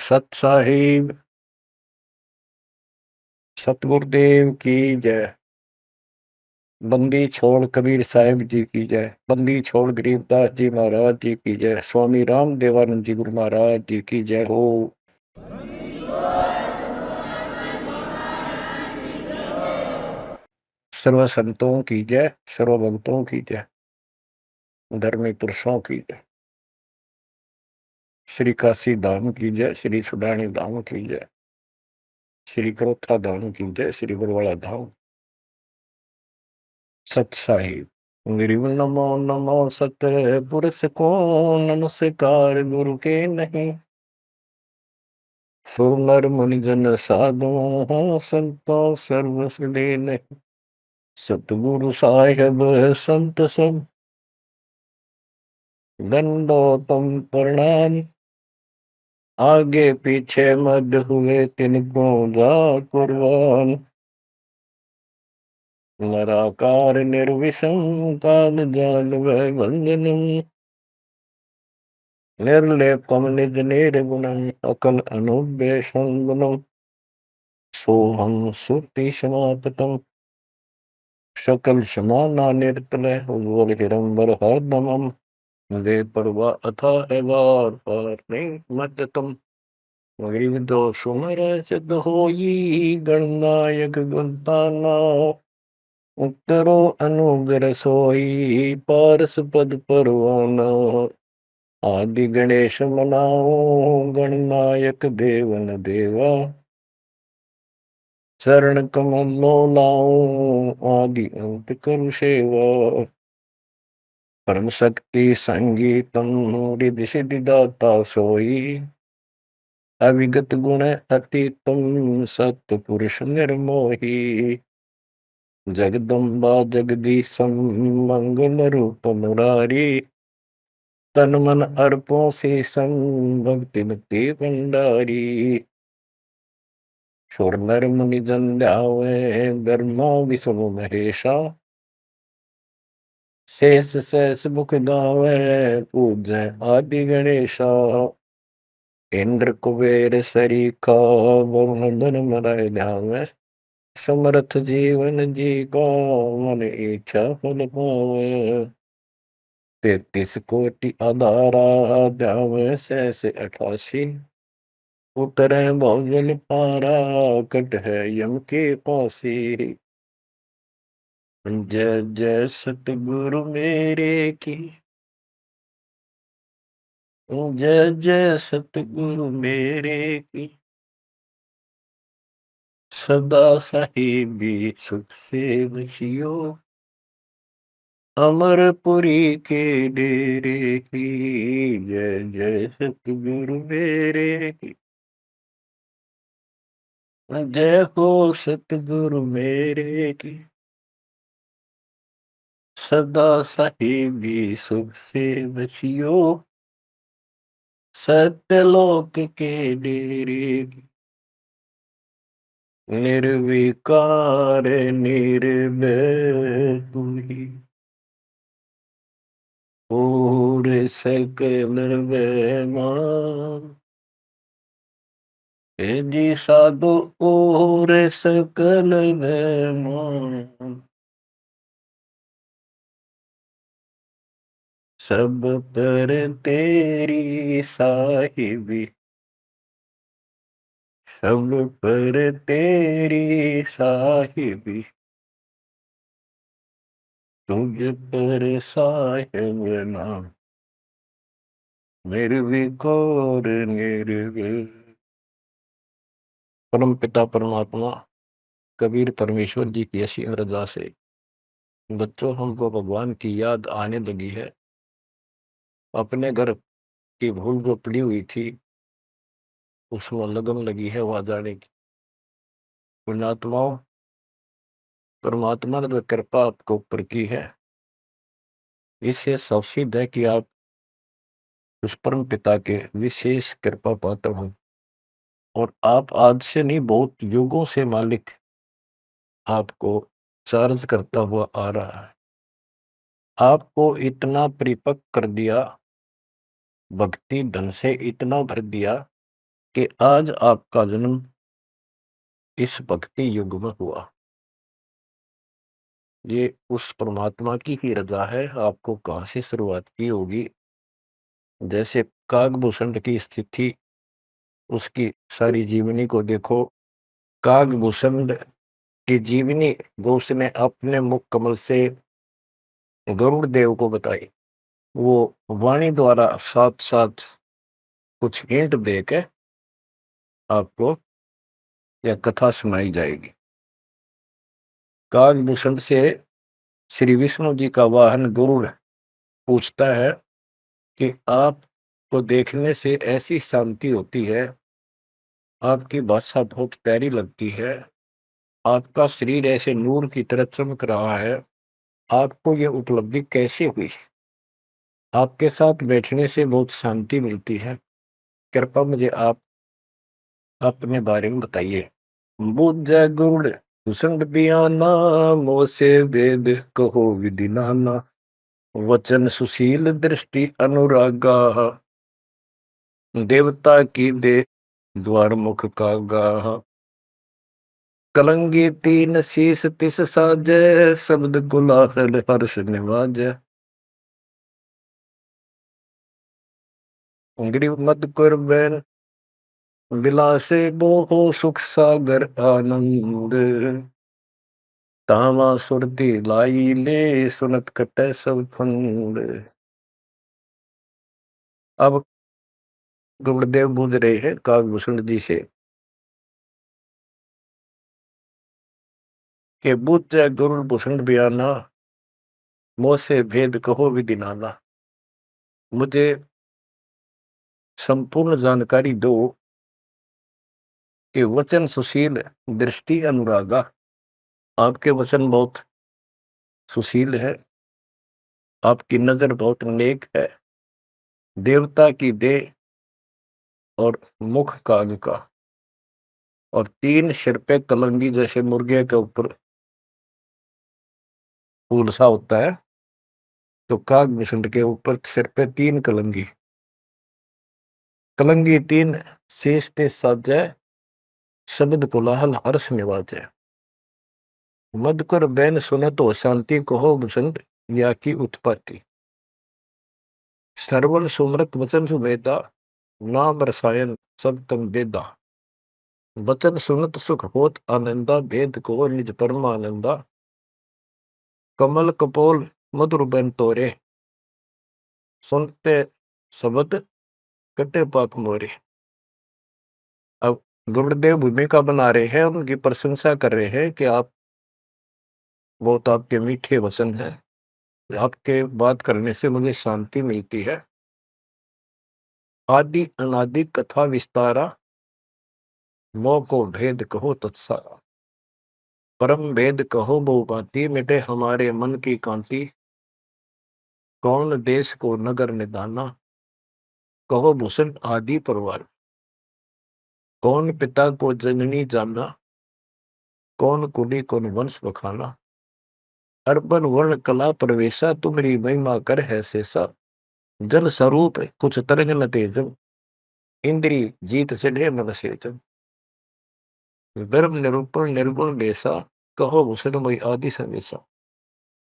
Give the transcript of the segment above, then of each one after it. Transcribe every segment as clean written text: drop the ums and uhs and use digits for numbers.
सत साहिब सतगुरुदेव की जय। बंदी छोड़ कबीर साहिब जी की जय। बंदी छोड़ गरीबदास जी महाराज जी की जय। स्वामी राम देवानंद जी गुरु महाराज जी की जय हो। सर्व संतों की जय, सर्व भक्तों की जय, धर्मी पुरुषों की जय। श्री काशी धाम की जय, श्री सुडानी धाम की जय, श्री करोत्था धाम की जय, श्री बरवाड़ा धाम। सत साहिब गिरिव नमो नमो सत पुरुष को नमस्कार गुरु के नहीं। सो नर मुनि जन साधु संतो सर्व सिद्धि नहीं। सतगुरु साहिब संत सब दंडोतम प्रणाम। आगे पीछे मद हुए तिनको जा कुर्बान। नराकार निर्विषम काल जाल वै बंधनम। निर्लेपम निज निर्गुणम अकल अनुवेशम गुणम। सोहम सुरति समापतम सकल समाना निर्तल उज्ज्वल हिरंबर हरदमम। वे परवा अथा है वार पार नहीं मत तुम। गरीब दो सुमर सिद्ध होई गणनायक गुणताना। करो अनुग्रह सोई पारस पद परवाना। आदि गणेश मनाओ गणनायक देवन देवा। शरण कमलो लाओ आदि अंत करु सेवा। परम शक्ति संगीतम रिधि सिद्धि दाता सोई। अविगत गुण अतीतम सत्य पुरुष निर्मोही। जगदम्बा जगदीशम मंगल रूप मुरारी। तन मन अर्पों से संग भक्ति मुक्ति भंडारी। सुर नर मुनि जन ध्यावे ब्रह्मा विष्णु महेशा। शेष शेष मुख गावे पूजै आदि गणेशा। इंद्र कुबेर सरीखा वरुण धन मरय ध्यावे। समर्थ जीवन जी का मन इच्छा फल पावे। 33 कोटि आधारा ध्यावे शेष 88। उतरे भवजल पारा कट है यम के पासी। जय जय सतगुरु मेरे की। जय जय सतगुरु मेरे की। सदा साहिबी सुख से बसियो। अमरपुरी के डेरे की। जय जय सतगुरु मेरे की। जय हो सतगुरु मेरे की। सदा साहिबी सुख से बसियो। सत्यलोक के डेरे की। निर्विकार निर्भय तू ही। और सकल बेमान। हे जी साधु और सकल बेमान। सब पर तेरी साहिबी। सब पर तेरी साहिबी। तुझ पर साहिब नाम। निर्विकार निर्भय। परम पिता परमात्मा कबीर परमेश्वर जी की ऐसी अरदास है। बच्चों हमको भगवान की याद आने लगी है। अपने घर की भूल जो पड़ी हुई थी उसमें लगन लगी है वहां जाने की। पुण्यात्माओं परमात्मा ने जो कृपा आपको ऊपर की है इससे सब सिद्ध है कि आप उस परम पिता के विशेष कृपा पात्र हो। और आप आज से नहीं बहुत युगों से मालिक आपको चार्ज करता हुआ आ रहा है। आपको इतना परिपक्व कर दिया, भक्ति धन से इतना भर दिया कि आज आपका जन्म इस भक्ति युग में हुआ। ये उस परमात्मा की ही रज़ा है, आपको कहाँ से शुरुआत की होगी। जैसे कागभूषण की स्थिति, उसकी सारी जीवनी को देखो। कागभूषण की जीवनी जो उसने अपने मुख कमल से गरुड़ देव को बताई, वो वाणी द्वारा साथ साथ कुछ हिंट दे के आपको यह कथा सुनाई जाएगी। कागभूषण से श्री विष्णु जी का वाहन गरुड़ पूछता है कि आपको देखने से ऐसी शांति होती है, आपकी भाषा बहुत प्यारी लगती है, आपका शरीर ऐसे नूर की तरह चमक रहा है, आपको ये उपलब्धि कैसे हुई? आपके साथ बैठने से बहुत शांति मिलती है, कृपया मुझे आप अपने बारे में बताइए। बुझ गुण भूषण बियाना, मोह से वेद कहो विधि नाना, वचन सुशील दृष्टि अनुरागा, देवता की दे द्वार मुख का गाह, कलंगी तीन शीस तिस साजे, शब्द गुलाहल हर्ष निवाजे, गिरि मत कर बैन विलासे बोहो सुख सागर आनंद, तावा सुरती लाई ले सुनत कटे सब फंद। अब गुरुदेव बूझ रहे हैं कागभूषण जी से कि बुझ जाए गुरु भूषण बयाना, मोह से भेद कहो विधि नाना। मुझे संपूर्ण जानकारी दो कि वचन सुशील दृष्टि अनुरागा, आपके वचन बहुत सुशील है, आपकी नजर बहुत नेक है, देवता की देह और मुख काग का, और तीन सिर पे कलंगी जैसे मुर्गे के ऊपर फूल सा होता है, तो कागभूषण के ऊपर सिर पे तीन कलंगी, कलंगी तीन शेष ते साजे, शब्द कोलाहल हर्ष निवाजे, मधुकर बैन सुने तो शांति कहो बसंत, या की उत्पत्ति, सरवण सुमरत वचन सुवेदा, नाम रसायन सब तम वेदा, वचन सुनत सुख होत आनंदा, भेद को निज परमानंदा, कमल कपोल मधुर बैन तोरे, सुनते शब्द कटे पाप मोरे। अब गुरुदेव भूमिका बना रहे हैं, उनकी प्रशंसा कर रहे हैं कि आप बहुत, आपके मीठे वचन हैं, आपके बात करने से मुझे शांति मिलती है। आदि अनादि कथा विस्तारा, मोह को भेद कहो तत्सारा, परम भेद कहो बहु भांति, मिटे हमारे मन की कांति, कौन देश को नगर निदाना, कहो भूषण आदि परवार, कौन पिता को जननी जाना, कौन कुली कौन वंश बखाना, अर्पण वर्ण कला प्रवेशा, तुम्हारी महिमा कर है शेषा, जल स्वरूप कुछ तरंग न तेजम, इंद्री जीत चढ़े मन सेजम, गर्भ निरूपण निर्गुण बेसा, कहो भूषणमय आदि समेसा,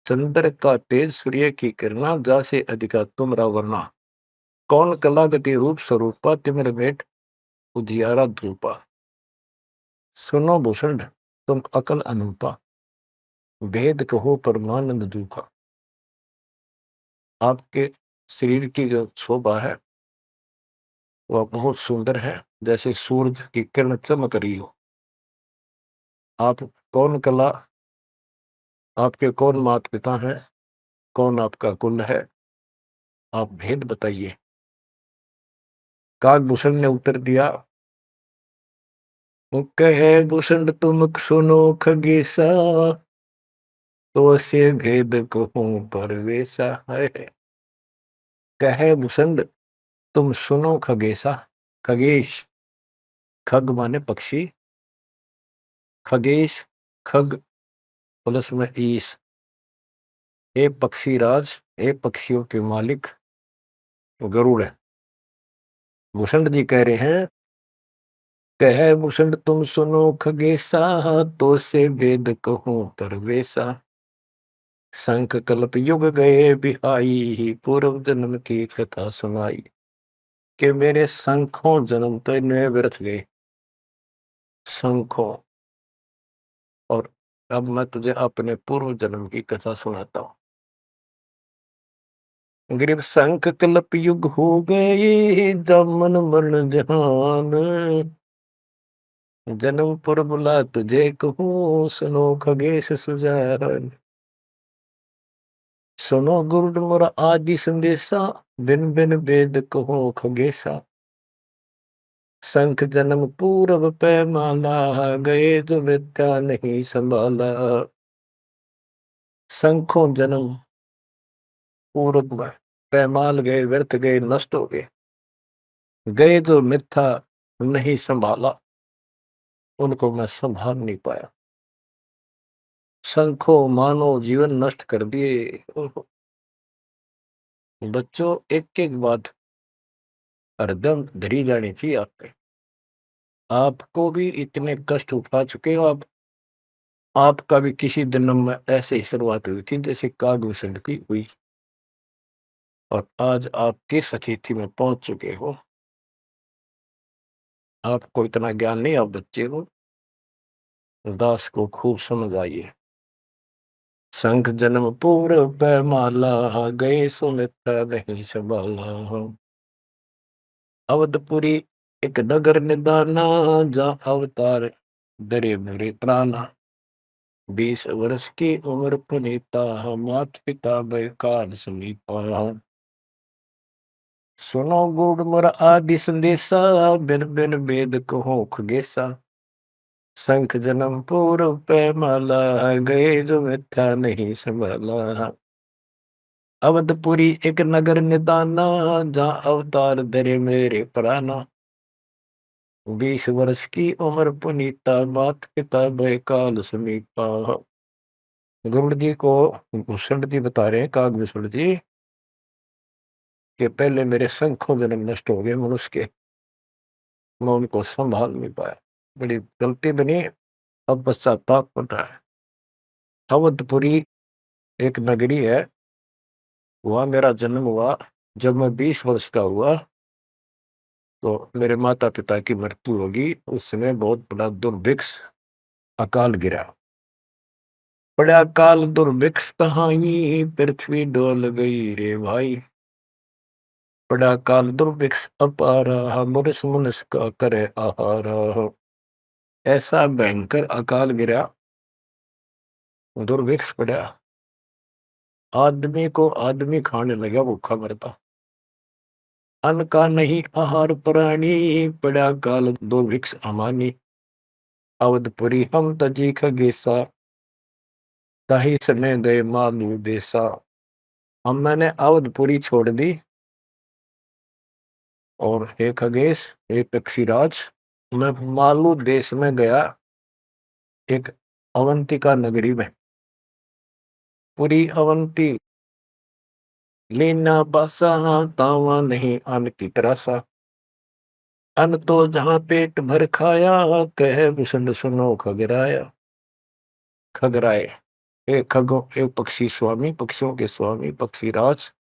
चंद्र का तेज सूर्य की किरणा, जासे अधिका तुमरा वर्णा, कौन कला गति रूप स्वरूपा, तिमिर भेंट उजियारा धूपा, सुनो भूषण तुम अकल अनूपा, भेद कहो परमानंद दुखा। आपके शरीर की जो शोभा है वह बहुत सुंदर है, जैसे सूरज की किरण चमक रही हो। आप कौन कला, आपके कौन माता पिता हैं, कौन आपका कुल है, आप भेद बताइए। कागभूषण ने उत्तर दिया, कहे भूषण तुम सुनो खगेसा, तो से भेद कहूं परवेसा है। कहे भूषण तुम सुनो खगेसा, खगेश, खग माने पक्षी, खगेश खग प्लस में ईश, ए पक्षी राज, ए पक्षियों के मालिक गरुड़ है। भूषण जी कह रहे हैं कह भूषण तुम सुनो खगेसा, तो से वेद कहूं तरवेसा। शंख कल्प युग गए बिहाई, पूर्व जन्म की कथा सुनाई। कि मेरे शंखों जन्म तो इनमें व्यर्थ गए, शंखों। और अब मैं तुझे अपने पूर्व जन्म की कथा सुनाता हूँ। ग्रीव शंख कल्प युग हो गए, जब मन मरण जहान। जन्म पर बुला तुझे कहूँ, सुनो खगेश सुजान। सुनो गुरुड मोरा आदि संदेशा, बिन बिन वेद कहो खगेसा। शंख जन्म पूरब पैमाला, गए जो विद्या नहीं संभाला। शंखों जन्म पूरब में पैमाल गए, व्यर्थ गए, नष्ट हो गए। गए जो मिथ्या नहीं संभाला, उनको मैं संभाल नहीं पाया। शंखों मानो जीवन नष्ट कर दिए। बच्चों, एक एक बात हरदम धरी जानी चाहिए आपके। आपको भी इतने कष्ट उठा चुके हो आप। आपका भी किसी जन्म में ऐसे ही शुरुआत हुई थी जैसे कागभूषण की हुई, और आज आप किस स्थिति में पहुंच चुके हो। आपको इतना ज्ञान नहीं, आप बच्चे हो। दास को खूब समझ आइए। शंख जन्म पूर्व पैमाला, गए सुमित्रा नहीं संभाला। अवधपुरी एक नगर निदाना, जहाँ अवतार डरे मेरे प्राणा। 20 वर्ष की उम्र पुनीता, मात पिता बैकाल समीपा। सुनो गुड़ मोर आदि संदेशा, बिन बिन वेद कहो खगेसा। शंख जन्म पूर्व पैमाला, गए जो मिथ्या नहीं संभाला। अवधपुरी एक नगर निदाना, जहाँ अवतार धरे मेरे प्राणा। 20 वर्ष की उम्र पुनीता, मात पिता बैकाल समीपा। गुरुड़ जी को भूषण जी बता रहे हैं, कागभूषण जी, कि पहले मेरे शंखों जन्म नष्ट हो गए मनुष्य के, मैं उनको संभाल नहीं पाया। बड़ी गलती बनी, अब पश्चाताप बन रहा है। अवधपुरी एक नगरी है, वहां मेरा जन्म हुआ। जब मैं 20 वर्ष का हुआ तो मेरे माता पिता की मृत्यु होगी। उस समय बहुत बड़ा दुर्भिक्ष अकाल गिरा। बड़ा अकाल दुर्भिक्ष कहानी, पृथ्वी डोल गई रे भाई। बड़ा काल दुर्भिक्ष अपारा, मुरस मुनस का करे आहारा। ऐसा भयंकर अकाल गिरा, दुर्भिक्ष पड़ा। आदमी को आदमी खाने लगा, भूखा मरता। अन्न का नहीं आहार प्राणी, पड़ा काल दुर्भिक्ष अमानी। अवधपुरी हम तजी खगेसा, ताही समय गए मालू देसा। हम मैंने अवधपुरी छोड़ दी, और हे खगेश, हे पक्षीराज, मैं मालू देश में गया, एक अवंतिका नगरी में। पूरी अवंती लीना बासा, तावा नहीं अन्न की तरासा। अन्न तो जहां पेट भर खाया, कहे भूषण सुनो खगराया। खगराए, एक खगो, एक पक्षी स्वामी, पक्षियों के स्वामी पक्षीराज,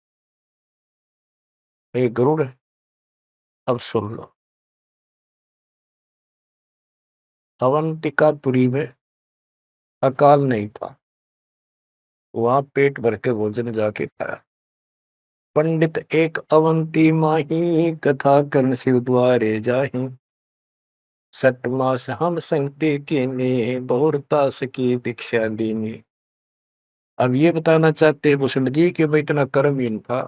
एक गरुड़। अब सुन लो। अवंतिकापुरी में अकाल नहीं था, वहां पेट भर के भोजन जाके खाया। पंडित एक अवंती माही, कथा कर्ण शिव द्वारे जाही। 6 मास हम संगति कीनी, बहुरता की दीक्षा दीनी। अब ये बताना चाहते हैं भूषण जी कि मैं इतना कर्महीन था।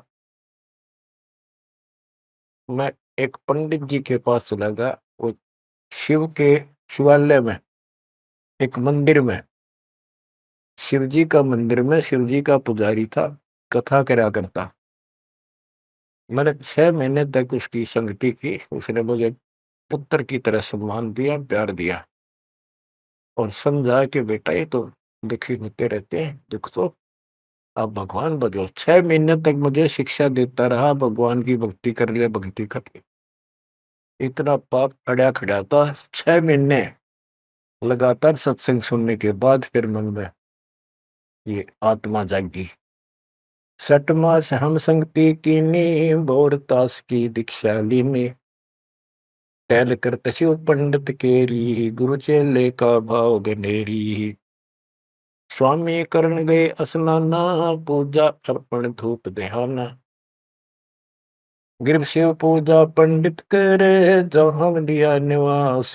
मैं एक पंडित जी के पास चला गया, वो शिव के शिवालय में, एक मंदिर में, शिव जी का मंदिर में, शिव जी का पुजारी था, कथा करा करता। मैंने 6 महीने तक उसकी संगति की। उसने मुझे पुत्र की तरह सम्मान दिया, प्यार दिया, और समझा कि बेटा ये तो दुखी होते रहते हैं, दुख तो आप भगवान बनो। 6 महीने तक मुझे शिक्षा देता रहा, भगवान की भक्ति कर ले, भक्ति कर ले। इतना पाप अड़ा खड़ा था। 6 महीने लगातार सत्संग सुनने के बाद फिर मन में ये आत्मा जागी। सठ मास हम संगति कीनी, बोर तास की दीक्षा लीनी। टहल कर तस्यु पंडित केरी, गुरु चेले का भाव गनेरी। स्वामी करण गए स्नाना, पूजा अर्पण धूप देहाना। गिर शिव पूजा पंडित करे, जहाँ लिया निवास।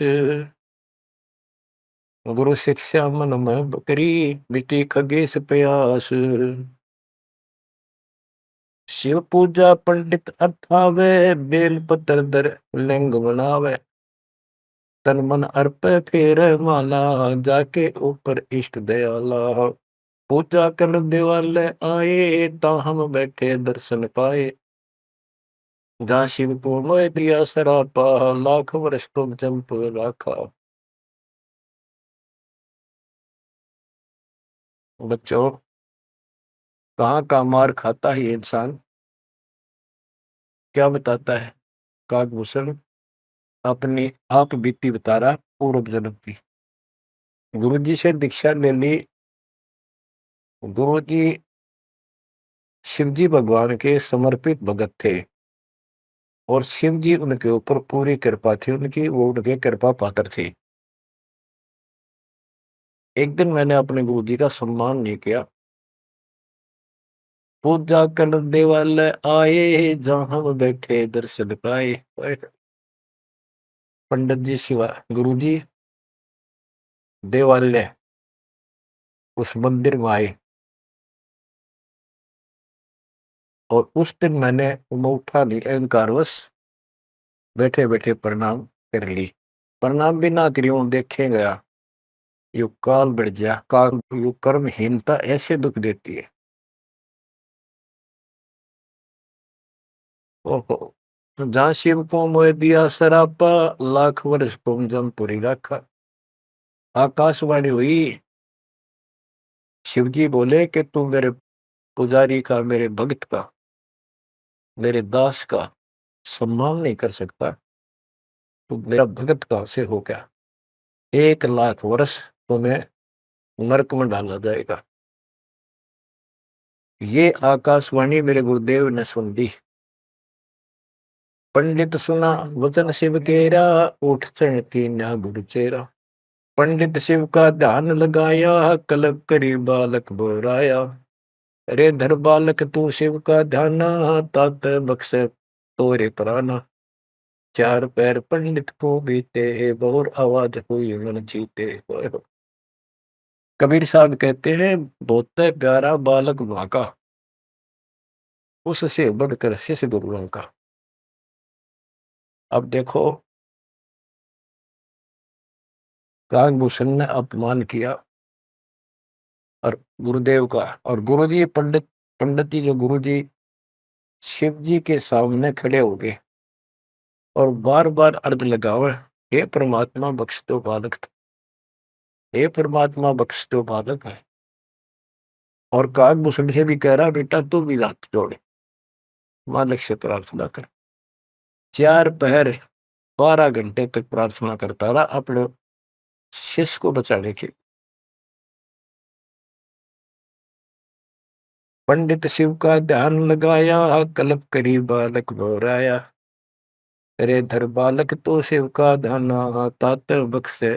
गुरु शिक्षा मन में बकरी, मिट्टी खगेश प्यास। शिव पूजा पंडित अथावे, बेल पत्र दर लिंग बनावे। तन मन अर्प फेर माला, जाके ऊपर इष्ट दयाला। पूजा कर दिवाले आए, ता हम बैठे दर्शन पाए। जहाँ शिव को मोह दिया सरापा, लाख वर्ष तुम जंप राखा। बच्चों, कहाँ का मार खाता है ये इंसान? क्या बताता है काकभूषण? अपनी आप बीती बता रहा पूर्व जन्म की। गुरु जी से दीक्षा ले ली। गुरु जी शिव जी भगवान के समर्पित भगत थे और शिव जी उनके ऊपर पूरी कृपा थी उनकी, वो उनके कृपा पात्र थे। एक दिन मैंने अपने गुरु जी का सम्मान नहीं किया। पूजा करने वाले आए, जहां हम बैठे दर्शन पाए। पंडित जी शिवा गुरु जी देवालय उस मंदिर में आए और उस दिन मैंने उठा नहीं, अहंकारवश बैठे बैठे प्रणाम कर ली। प्रणाम भी ना करी देखे गया। यू काल बढ़ गया, काल यू कर्महीनता ऐसे दुख देती है। ओहो, जहाँ शिव को मोह दिया सरापा, लाख वर्ष तुम जमपुरी रखा। आकाशवाणी हुई। शिव जी बोले कि तू मेरे पुजारी का, मेरे भक्त का, मेरे दास का सम्मान नहीं कर सकता, तू मेरा भगत कहां से हो गया? 1 लाख वर्ष तुम्हें नरक में डाला जाएगा। ये आकाशवाणी मेरे गुरुदेव ने सुन ली। पंडित सुना वचन शिव केरा, उठ चढ़ती ना गुरु चेरा। पंडित शिव का ध्यान लगाया, कलब करी बालक बोराया। अरे धर बालक तू शिव का ध्यान, तात बख्श तोरे प्राणा। 4 पैर पंडित को बीते, बहुत आवाज हुई मन जीते। कबीर साहब कहते हैं बहुत प्यारा बालक वहां का, उससे बढ़कर शिष्य गुरुओं का। अब देखो, काकभूषण ने अपमान किया और गुरुदेव का, और गुरु जी पंडित जी जो गुरु जी शिव जी के सामने खड़े हो गए और बार बार अर्ज लगावे, हे परमात्मा बख्श दो बालक, हे परमात्मा बख्श दो बालक है। और काकभूषण से भी कह रहा बेटा तू भी हाथ जोड़े, मालिक से प्रार्थना कर। 4 पहर 12 घंटे तक प्रार्थना करता रहा अपने शिष्य को बचाने के। पंडित शिव का ध्यान लगाया, कल्प करी बालक बोराया। अरे धर बालक तो शिव का ध्याना, तात बख्शे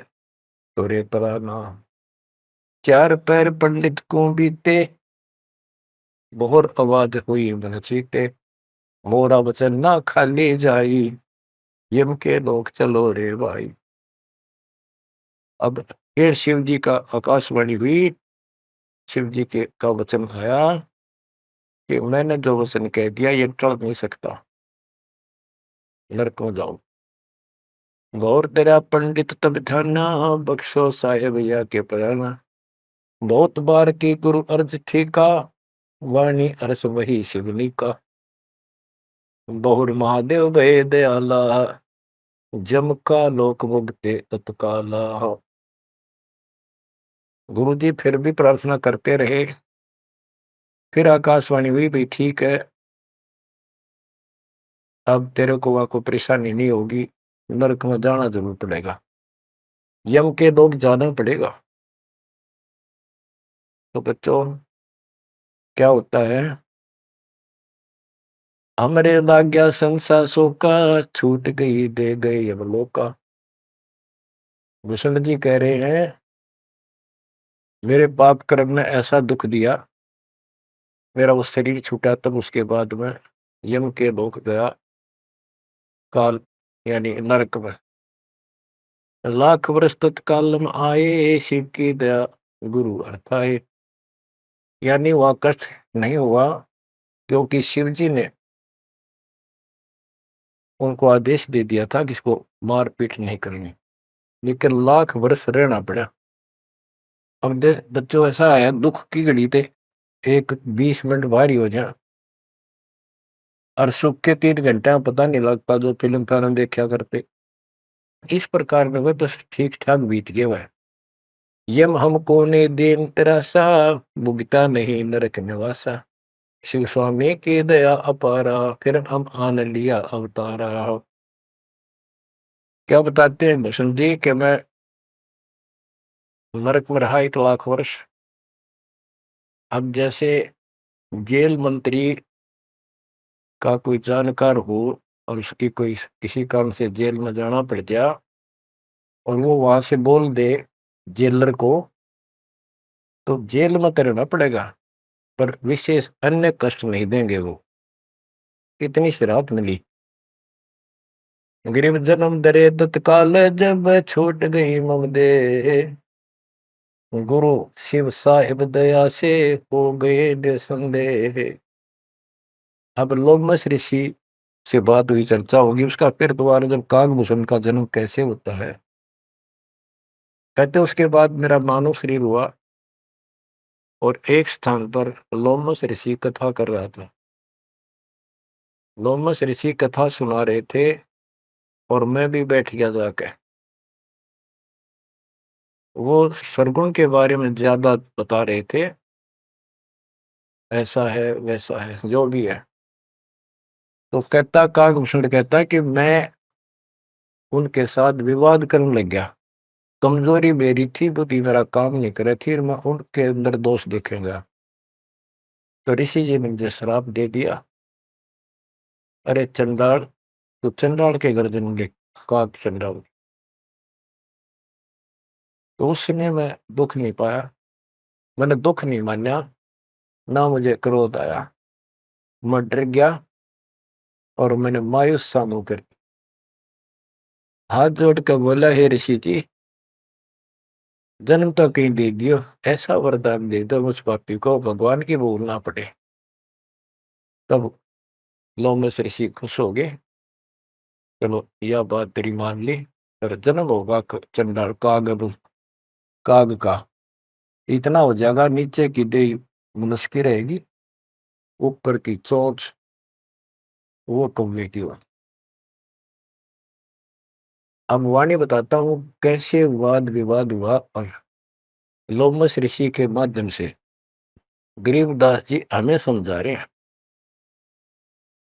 तोरे प्राणा। 4 पैर पंडित को बीते, बहुत आवाज हुई मन चीते। मोरा वचन ना खाली जाई, यम के लोग चलो रे भाई। अब फिर शिव जी का आकाशवाणी हुई। शिव जी के का वचन आया कि मैंने जो वचन कह दिया ये टल नहीं सकता, नरक में जाओ। गौर तेरा पंडित तब ध्याना, बख्शो साहेब या के प्राणा। बहुत बार की गुरु अर्ज ठीका, वाणी अरस वही शिवनी का। बहुर महादेव भय दयाला, जम का लोक मुक्ते तत्काला। गुरु जी फिर भी प्रार्थना करते रहे। फिर आकाशवाणी हुई, भाई ठीक है, अब तेरे को वहां कोई परेशानी नहीं होगी, नरक में जाना जरूर पड़ेगा, यम के लोग जाना पड़ेगा। तो बच्चों क्या होता है, हमरे लाग्या संसासों का, छूट गई दे गए यमलोका। भूषण जी कह रहे हैं मेरे पाप कर्म ने ऐसा दुख दिया, मेरा वो शरीर छूटा, तब उसके बाद में यम के लोक गया, काल यानी नरक में। लाख वर्ष तत्काल में आए, शिव की दया गुरु अर्थाए। यानी वह कष्ट नहीं हुआ, क्योंकि शिव जी ने उनको आदेश दे दिया था कि इसको मारपीट नहीं करनी, लेकिन लाख वर्ष रहना पड़ा। अब बच्चों ऐसा है, दुख की घड़ी थे एक 20 मिनट भारी हो जाए, और सुख के 3 घंटे में पता नहीं लगता, जो फिल्म फिल्म देखा करते इस प्रकार में वह बस ठीक ठाक बीत गया वह। यम हमको ने देन तरासा, भुगता नहीं नरक निवासा। शिव स्वामी की दया अपारा, फिर हम आन लिया अवतारा। क्या बताते हैं भूषण जी कि मैं नरक में रहा 1 लाख वर्ष। अब जैसे जेल मंत्री का कोई जानकार हो और उसकी कोई किसी काम से जेल में जाना पड़ गया, और वो वहां से बोल दे जेलर को, तो जेल में तो रहना पड़ेगा, पर विशेष अन्य कष्ट नहीं देंगे वो। कितनी शराब मिली। गरीब जन्म दरे तत्काल, जब छूट गई मम दे, गुरु शिव साहिब दया से हो गए निसंदेह। अब लोमस ऋषि से बात हुई, चर्चा होगी उसका, फिर दोबारा जब कागभूषण का जन्म कैसे होता है, कहते उसके बाद मेरा मानव शरीर हुआ, और एक स्थान पर लोमस ऋषि कथा कर रहा था। लोमस ऋषि कथा सुना रहे थे, और मैं भी बैठ गया जाके। वो सरगुण के बारे में ज्यादा बता रहे थे, ऐसा है वैसा है जो भी है। तो कहता कागभूषण कहता कि मैं उनके साथ विवाद करने लग गया, कमजोरी मेरी थी, बुद्धि मेरा काम नहीं करे थी, मैं उनके अंदर दोष देखेंगे। तो ऋषि जी ने मुझे श्राप दे दिया, अरे चंडाल, तो चंडाल के घर जन्म, काग चंडाल। तो उस समय मैं दुख नहीं पाया, मैंने दुख नहीं माना, ना मुझे क्रोध आया। मैं डर गया, और मैंने मायूस सा मुंह कर हाथ जोड़ कर बोला, हे ऋषि जी, जन्म तो कहीं दे दियो, ऐसा वरदान दे दो मुझ पापी को भगवान की भूल ना पड़े। तब लोमस ऋषि खुश हो गए, चलो यह बात तेरी मान ली, और जन्म होगा चंडाल काग का, इतना हो जाएगा, नीचे की देह मनुष्य की रहेगी, ऊपर की चोंच वो कौवे की हो। अब वाणी बताता हूँ कैसे वाद विवाद हुआ, और लोमस ऋषि के माध्यम से गरीबदास जी हमें समझा रहे हैं।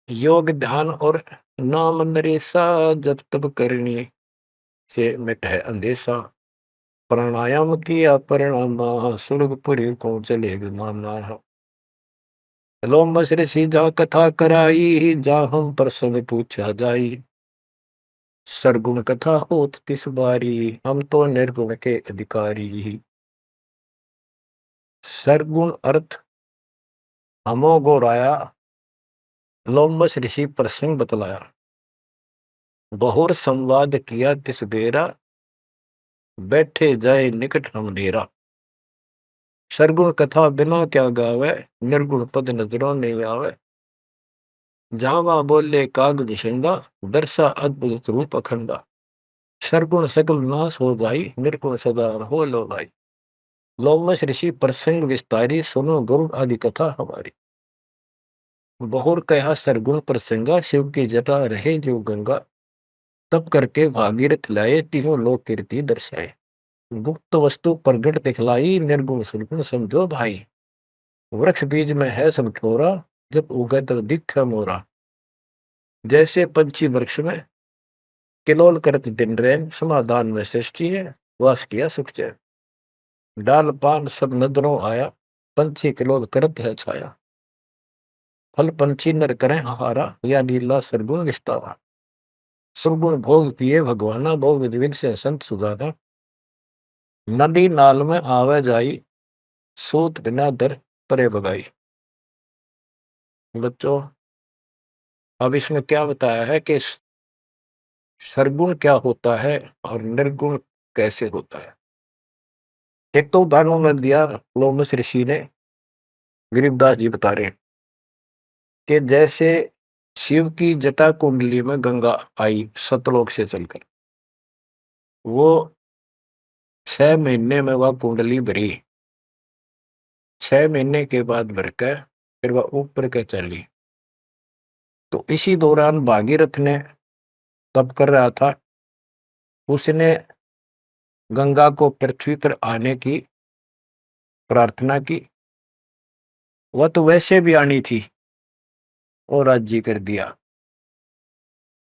योग ध्यान और नाम नरेसा, जब तब करने से मिट है अंदेशा। प्राणायाम किया परिणाम, सुरगपुरी को चले विमाना। लोमस ऋषि जा कथा कराई, जा हम प्रसंग पूछा जाई। सरगुण कथा होत तिस बारी, हम तो निर्गुण के अधिकारी। सरगुण अर्थ हमो गोराया, लोमस ऋषि प्रसंग बतलाया। बहुर संवाद किया तिस बेरा, बैठे जाए निकट हम डेरा। सरगुण कथा बिना क्या गावे, निर्गुण पद नजरों नहीं आवे। जावा बोले काग निशंगा, दर्शा अद्भुत रूप अखंडा। सरगुण सकल नाश हो जाई, निर्गुण सदा हो लो भाई। लोमस ऋषि प्रसंग विस्तारी, सुनो गुरु आदि कथा हमारी। बहुर कहा सरगुण प्रसंगा, शिव की जटा रहे जो गंगा। तब करके भागीरथ लाए, तीनों लोक कीर्ति दर्शाए। गुप्त वस्तु प्रगट दिखलाई, निर्गुण सुरगुण समझो भाई। वृक्ष बीज में है सब ठोरा, जब उगे तो दिख मोरा। जैसे पंछी वृक्ष में किलोल करत दिन रैन, समाधान में सृष्टि है, वास किया सुख चैन। डाल पान सब नजरों आया, पंछी किलोल करत है छाया। फल पंछी नर करें आहारा, या लीला सरगुण विस्तारा। सुरगुण भोग पिए भगवाना, भोग विधि विधि से संत सुजाना। नदी नाल में आवे जाई, सूत बिना दर परे बगाई। बच्चों, अब इसमें क्या बताया है कि सरगुण क्या होता है और निर्गुण कैसे होता है। एक तो उदाहरण में दिया लोमस ऋषि ने, गरीबदास जी बता रहे हैं कि जैसे शिव की जटा कुंडली में गंगा आई सतलोक से चलकर, वो 6 महीने में वह कुंडली भरी, 6 महीने के बाद भरकर फिर वह ऊपर के चली। तो इसी दौरान भागीरथ ने तप कर रहा था, उसने गंगा को पृथ्वी पर आने की प्रार्थना की। वह तो वैसे भी आनी थी और राज्य कर दिया।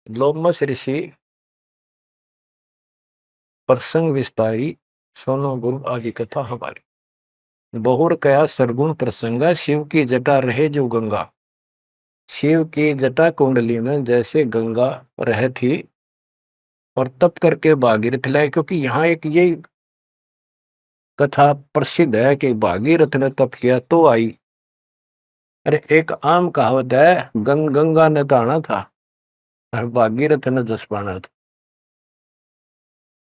लोमस ऋषि प्रसंग विस्तारी, सोनो गुरु आदि कथा हमारी। बहुर कया सरगुण प्रसंगा, शिव की जटा रहे जो गंगा। शिव की जटा कुंडली में जैसे गंगा रह थी और तप करके भागीरथ लाए, क्योंकि यहाँ एक ये कथा प्रसिद्ध है कि भागीरथ ने तप किया तो आई। अरे एक आम कहावत है, गंगा ने नहाना था और भागीरथ ने जस पाना था।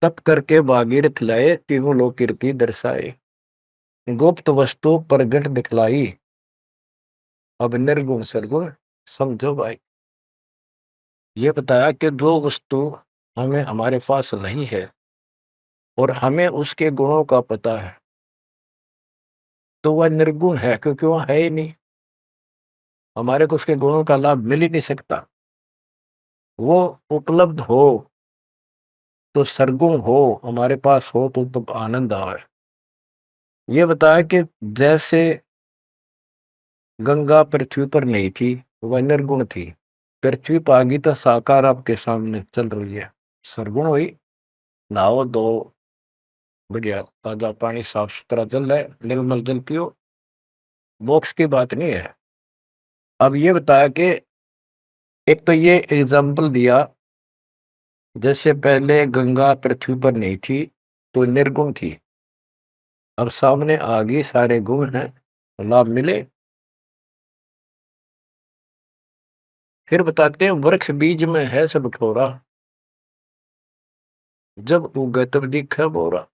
तप करके भागीरथ लाए, तीनों लोक कीर्ति दर्शाए। गुप्त वस्तु प्रगट दिखलाई, अब निर्गुण सरगुण समझो भाई। ये बताया कि दो वस्तु हमें हमारे पास नहीं है और हमें उसके गुणों का पता है, तो वह निर्गुण है, क्योंकि वह है ही नहीं, हमारे को उसके गुणों का लाभ मिल ही नहीं सकता। वो उपलब्ध हो तो सरगुण हो, हमारे पास हो तो आनंद आए। ये बताया कि जैसे गंगा पृथ्वी पर नहीं थी, वह निर्गुण थी। पृथ्वी पर आ गई तो साकार आपके सामने चल रही है, सरगुण हुई। नहाओ दो, बढ़िया ताजा पानी, साफ सुथरा जल है, निर्मल जल पियो, मोक्ष की बात नहीं है। अब ये बताया कि एक तो ये एग्जाम्पल दिया, जैसे पहले गंगा पृथ्वी पर नहीं थी तो निर्गुण थी, अब सामने आ गई, सारे गुण हैं, लाभ मिले। फिर बताते हैं वृक्ष बीज में है सब ठोरा, जब उगे तब दिखे बोरा।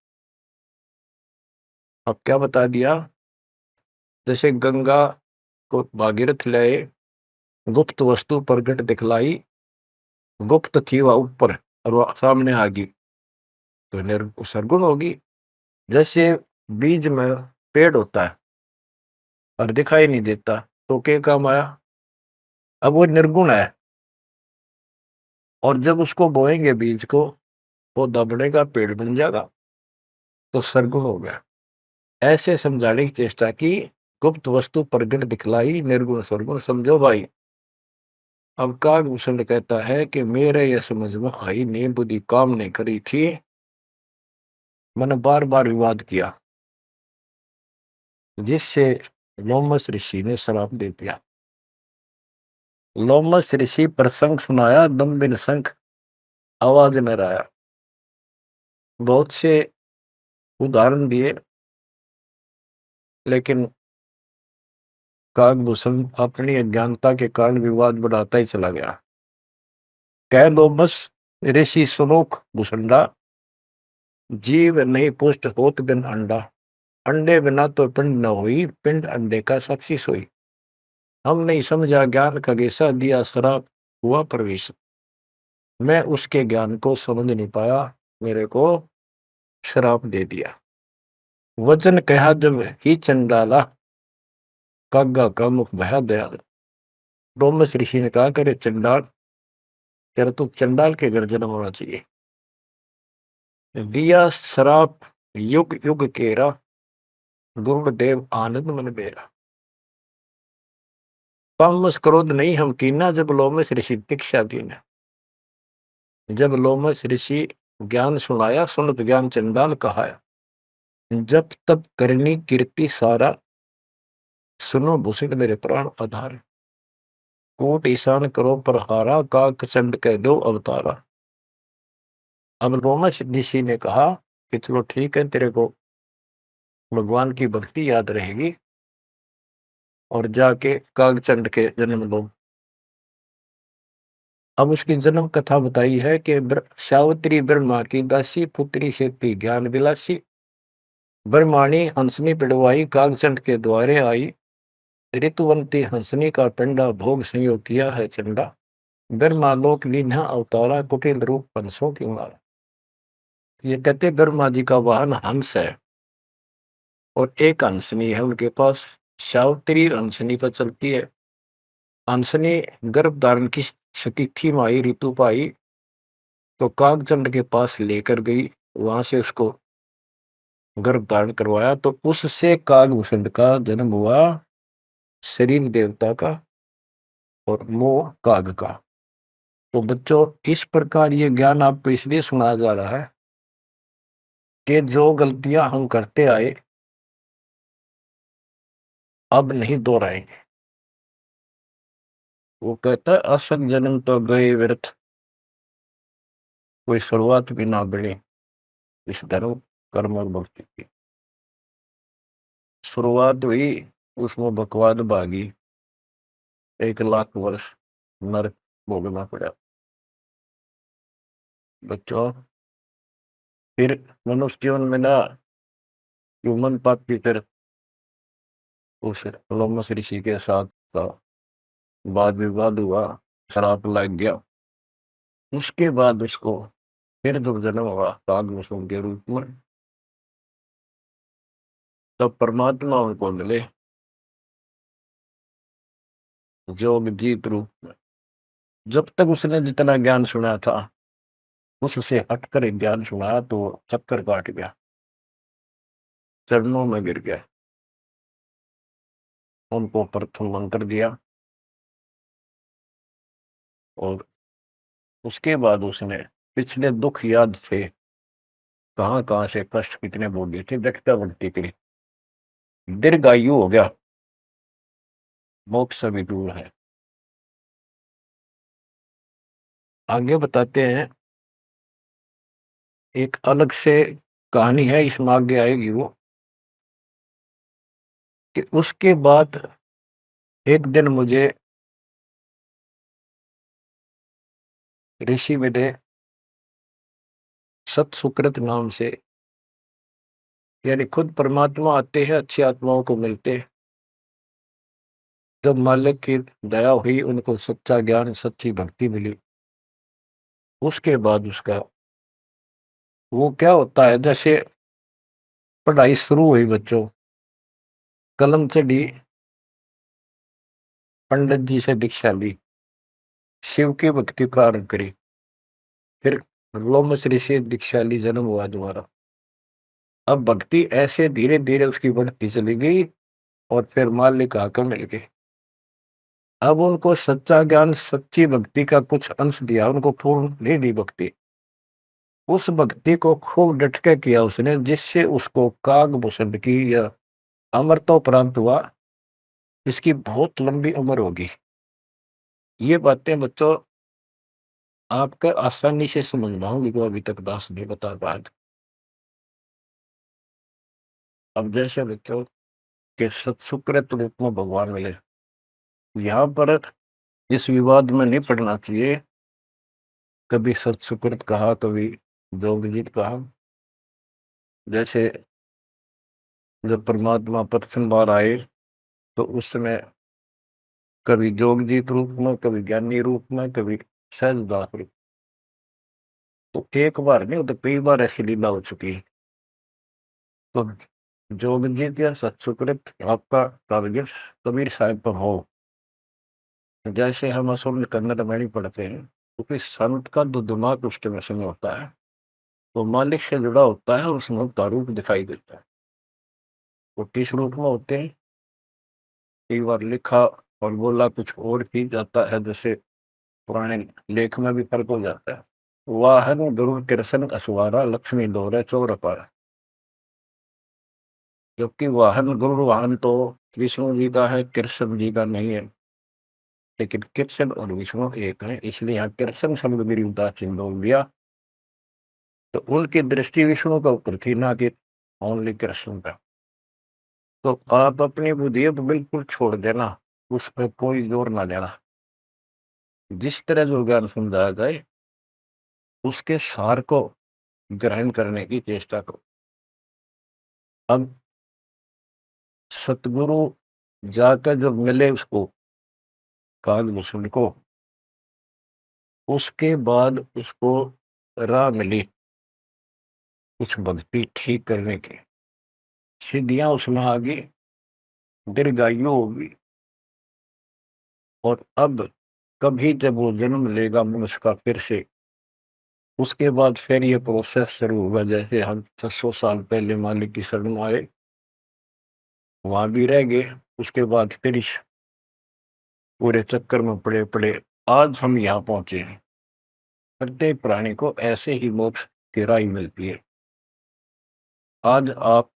अब क्या बता दिया, जैसे गंगा को भागीरथ लाए, गुप्त वस्तु प्रगट दिखलाई, गुप्त थी वह ऊपर और वह सामने आ गई तो सरगुण होगी। जैसे बीज में पेड़ होता है और दिखाई नहीं देता तो क्या काम आया, अब वो निर्गुण है, और जब उसको बोएंगे बीज को, पौधा बढ़ेगा, पेड़ बन जाएगा, तो सरगुण हो गया। ऐसे समझाने की चेष्टा की, गुप्त वस्तु प्रगट दिखलाई, निर्गुण सरगुण समझो भाई। अब कागभूषण कहता है कि मेरे यह समझ में आई नहीं, बुद्धि काम नहीं करी थी, मैंने बार बार विवाद किया, जिससे लोमस ऋषि ने श्राप दे दिया। लोमस ऋषि प्रसंग सुनाया, दम बिन शंख आवाज न आया। बहुत से उदाहरण दिए, लेकिन कागभूषण अपनी अज्ञानता के कारण विवाद बढ़ाता ही चला गया। कह लोमस ऋषि सुनोख भूषंडा, जीव नहीं पुष्ट होत बिन अंडा। अंडे बिना तो पिंड न हुई, पिंड अंडे का साक्षी सोई। हम नहीं समझा ज्ञान का गेसा, दिया श्राप हुआ प्रवेश। मैं उसके ज्ञान को समझ नहीं पाया, मेरे को श्राप दे दिया। वचन कहा जब ही चंडाला, कागा का मुख भया दयाल। डोमस ऋषि ने कहा, करे चंडाल, तेरा तो चंडाल के घर जन्म होना चाहिए। दिया श्राप युग युग केरा, गुरुदेव आनंद मन बेरा। तामस क्रोध नहीं हम कीना, जब लोमस ऋषि दीक्षा दीना। जब लोमश ऋषि ज्ञान सुनाया, सुनत ज्ञान चंडाल कहाया। जब तब करनी कीर्ति सारा, सुनो भूषित मेरे प्राण आधार। कोट ईशान करो प्रहारा, काक चंड कह दो अवतारा। अब लोमश ऋषि ने कहा कि चलो ठीक है, तेरे को भगवान की भक्ति याद रहेगी और जाके कागचंड के जन्म लो। अब उसकी जन्म कथा बताई है कि सावित्री ब्रह्मा की दासी, पुत्री से थी ज्ञान विलासी। ब्रह्माणी हंसनी पिड़वाई, कागचंड के द्वारे आई। ऋतुवंती हंसनी का पिंडा, भोग संयोग किया है चंडा। ब्रह्मा लोक लीन्हा अवतारा, कुटिल रूप पंसों की मारा। ये कहते ब्रह्मा जी का वाहन हंस है और एक हंसनी है उनके पास। सावित्री हंसनी पर चलती है। हंसनी गर्भ धारण की स्थिति में आई, ऋतु पाई तो कागचंद के पास लेकर गई। वहां से उसको गर्भ धारण करवाया तो उससे कागभूषण का जन्म हुआ, शरीर देवता का और मोह काग का। तो बच्चों, इस प्रकार ये ज्ञान आपको इसलिए सुनाया जा रहा है कि जो गलतियां हम करते आए अब नहीं दोहराएंगे। वो कहता है असत जन्म तो गए व्यर्थ, कोई शुरुआत भी ना बनी इस धर्म कर्म और भक्ति की। शुरुआत हुई, उसमें बकवाद भागी, 1 लाख वर्ष नरक भोगना पड़ा। बच्चों, फिर मनुष्य जीवन में ना ह्यूमन पाप की फिर उस लोमस ऋषि के साथ का वाद विवाद हुआ, शराब लग गया। उसके बाद उसको फिर जब जन्म हुआ कागभूषण के रूप में, तब परमात्मा उनको मिले जोग जीत रूप में। जब तक उसने जितना ज्ञान सुना था उससे हटकर ज्ञान सुना तो चक्कर काट गया, चरणों में गिर गया। उनको प्रथम मंत्र दिया और उसके बाद उसने पिछले दुख याद थे, कहाँ कहाँ से कष्ट कितने भोगे थे, व्यक्ता भक्ति करी, दीर्घायु हो गया, मोक्ष भी दूर है। आगे बताते हैं, एक अलग से कहानी है, इसमें आगे आएगी वो, कि उसके बाद एक दिन मुझे ऋषि मिले सत सुकृत नाम से, यानी खुद परमात्मा आते हैं, अच्छी आत्माओं को मिलते। जब मालिक की दया हुई, उनको सच्चा ज्ञान सच्ची भक्ति मिली, उसके बाद उसका वो क्या होता है, जैसे पढ़ाई शुरू हुई बच्चों, कलम चढ़ी, पंडित जी से दीक्षा ली, शिव की भक्ति प्रारंभ करी, फिर लोमश्री से दीक्षा ली, जन्म हुआ दोबारा। अब भक्ति ऐसे धीरे धीरे उसकी बढ़ती चली गई और फिर मालिक आकर मिल गए। अब उनको सच्चा ज्ञान सच्ची भक्ति का कुछ अंश दिया, उनको पूर्ण नहीं दी भक्ति। उस भक्ति को खूब डट के किया उसने, जिससे उसको कागभूषण की या अमरता प्राप्त हुआ। इसकी बहुत लंबी उम्र होगी। ये बातें बच्चों आपका आसानी से समझ पाऊंगी जो अभी तक दास नहीं बता पाया। अब जैसे बच्चों के सत्सुकृत रूप में भगवान मिले, यहाँ पर इस विवाद में नहीं पड़ना चाहिए, कभी सत्सुकृत कहा, कभी जोगजीत कहा। जैसे जब परमात्मा प्रथम बार आए तो उस समय कभी जोगजीत रूप में, कभी ज्ञानी रूप में, कभी सहजदास रूप। तो एक बार नहीं, तो कई बार ऐसी लीला हो चुकी है। तो जोगजीत या सत्सुकृत आपका टारगेट कबीर साहब पर हो, जैसे हम असल कन्नड़ में नहीं पढ़ते हैं, क्योंकि संत का जो दिमाग उस समय होता है तो मालिक से जुड़ा होता है, उसमें का रूप दिखाई देता है। वो किस रूप में होते हैं, कई बार लिखा और बोला कुछ और ही जाता है, जैसे पुराने लेख में भी फर्क हो जाता है। वाहन गुरु कृष्ण असवारा लक्ष्मी दौरे चौर पर। जबकि वाहन गुरु वाहन तो विष्णु जी का है, कृष्ण जी का नहीं है। लेकिन कृष्ण और विष्णु एक है, इसलिए यहाँ कृष्ण शब्द मेरी उदासीन बोल दिया। तो उनकी दृष्टि विष्णु के ऊपर थी, ना कि ओनली कृष्ण का। तो आप अपनी बुद्धियत बिल्कुल छोड़ देना, उस पर कोई जोर ना देना। जिस तरह जो ज्ञान समझाया जाए उसके सार को ग्रहण करने की चेष्टा करो। अब सतगुरु जाकर जब मिले उसको, कालभूषण को, उसके बाद उसको राह मिली कुछ भक्ति ठीक करने की, सिद्धियां उसमें आ गई, दीर्घायु होगी। और अब कभी जब वो जन्म लेगा मनुष्य का फिर से, उसके बाद फिर ये प्रोसेस शुरू होगा। जैसे हम 600 साल पहले मालिक की शरण में आए, वहां भी रह गए, उसके बाद फिर इस पूरे चक्कर में पड़े पड़े आज हम यहाँ पहुंचे हैं। प्रत्येक प्राणी को ऐसे ही मोक्ष की राह मिलती है। आज आप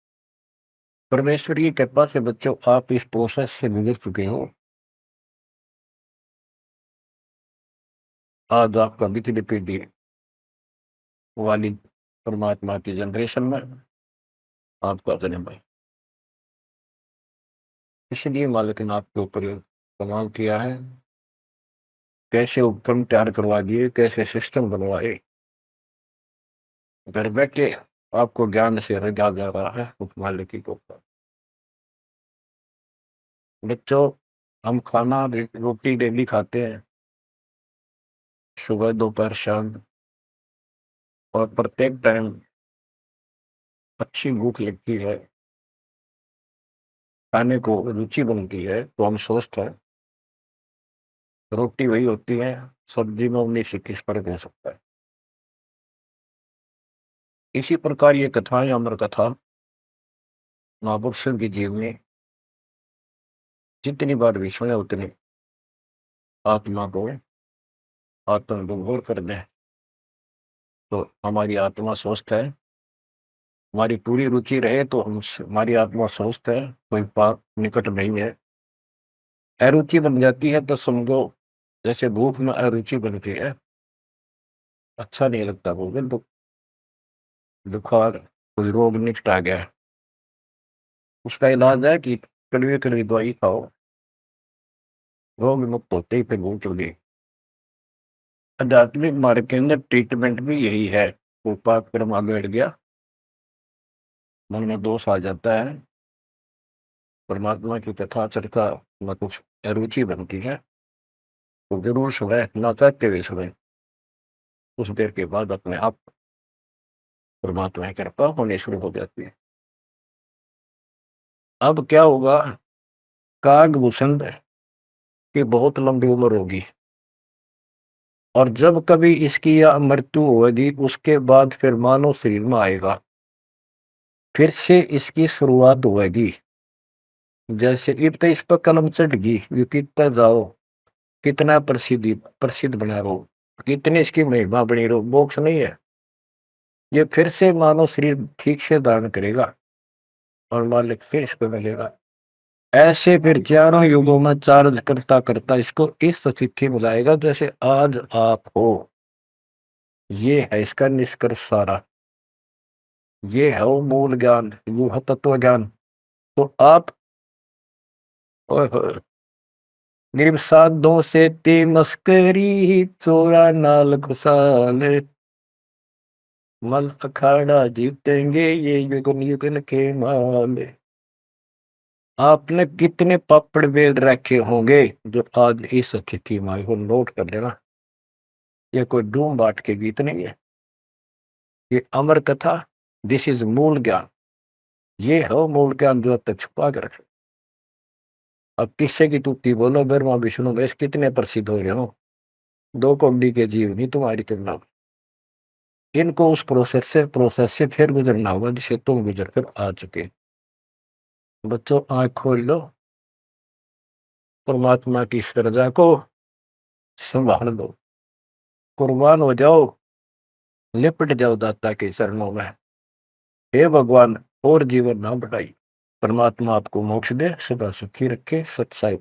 परमेश्वर की कृपा से बच्चों, आप इस प्रोसेस से गुजर चुके हो। आज आपका पिछली पीढ़ी वाली परमात्मा की जनरेशन में आपका जन्म है। इसलिए मालिक ने आपके ऊपर कमाल किया है, कैसे उपक्रम तैयार करवा दिए, कैसे सिस्टम बनवाए। घर बैठे आपको ज्ञान से रजा जा रहा है उस मालिक की कृपा। बच्चों, हम खाना रोटी डेली खाते हैं, सुबह दोपहर शाम, और प्रत्येक टाइम अच्छी भूख लगती है, खाने को रुचि बनती है, तो हम सोचते हैं रोटी वही होती है, सब्जी में 19-21 फर्क हो सकता है। इसी प्रकार ये कथाएं, अमर कथा महापुरुषों की जीवनी जितनी बार भी सुने उतनी आत्मा को आत्मविभोर कर दें। तो हमारी आत्मा स्वस्थ है, हमारी पूरी रुचि रहे तो हम, हमारी आत्मा स्वस्थ है, कोई पाप निकट नहीं है। अरुचि बन जाती है तो समझो जैसे भूख में अरुचि बनती है, अच्छा नहीं लगता, बोले तो बुखार, कोई रोग निकट आ गया, उसका इलाज है कि कड़वी कड़वी दवाई खाओ, रोग मुक्त होते ही फिर भूख लगी। आध्यात्मिक मार्ग के अंदर ट्रीटमेंट भी यही है। वो पाप कर्म आगे बढ़ गया, मन में दोष आ जाता है, परमात्मा की कथा चर्चा में कुछ अरुचि बनती है, तो जरूर सुबह ना चाहते हुए सुबह, कुछ देर के बाद अपने आप परमात्मा की कृपा होने शुरू हो जाती है। अब क्या होगा, कागभूषण की बहुत लंबी उम्र होगी, और जब कभी इसकी यह मृत्यु होगी उसके बाद फिर मानव शरीर में आएगा, फिर से इसकी शुरुआत होगी। जैसे इब तो इस पर कलम चढ़ गई, ये कितना जाओ, कितना प्रसिद्धि प्रसिद्ध बना रहो, कितनी इसकी महिमा बनी रहो, मोक्ष नहीं है। ये फिर से मानव शरीर ठीक से धारण करेगा और मालिक फिर इसको मिलेगा। ऐसे फिर चारों युगों में चार्ज करता करता इसको इस स्थिति में लाएगा जैसे आज आप हो। ये है इसका निष्कर्ष सारा, ये है वो मूल ज्ञान, वो है तत्व ज्ञान। तो आप ओए होए, निर्वसादों से ते मस्करी, चोरा नाल घुसाल, मल अखाड़ा जीतेंगे ये युगन युगन के माल। आपने कितने पापड़ बेल रखे होंगे जो आज इस स्थिति में आए हो, नोट कर लेना। ये कोई डूम बाट के गीत नहीं है, ये अमर कथा, दिस इज मूल ज्ञान। ये है मूल ज्ञान जो अब तक छुपा कर रखे। अब किससे की तुत्ती बोलो, ब्रह्मा विष्णु महेश कितने प्रसिद्ध हो रहे हो, दो कौड़ी के जीव नहीं तुम्हारी तुलना में। इनको उस प्रोसेस से फिर गुजरना होगा जिसे तुम गुजर कर आ चुके। बच्चों, आंख खोल लो, परमात्मा की श्रद्धा को संभाल लो, कुर्बान हो जाओ, लिपट जाओ दाता के चरणों में। हे भगवान, और जीवन ना बढ़ाई। परमात्मा आपको मोक्ष दे, सदा सुखी रखे। सत्साई।